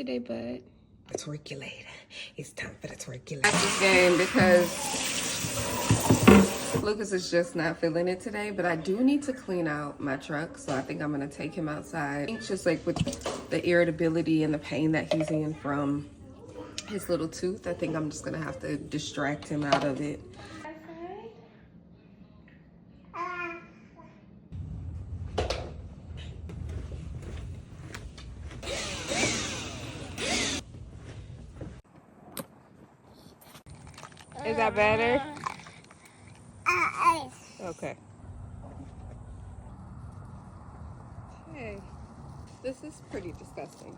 today, bud? Twerkulator. It's time for the twerkulator. This game because Lucas is just not feeling it today, but I do need to clean out my truck, so I think I'm gonna take him outside. I think just like with the irritability and the pain that he's in from his little tooth, I think I'm just gonna have to distract him out of it. Is that better? Okay. Okay. This is pretty disgusting.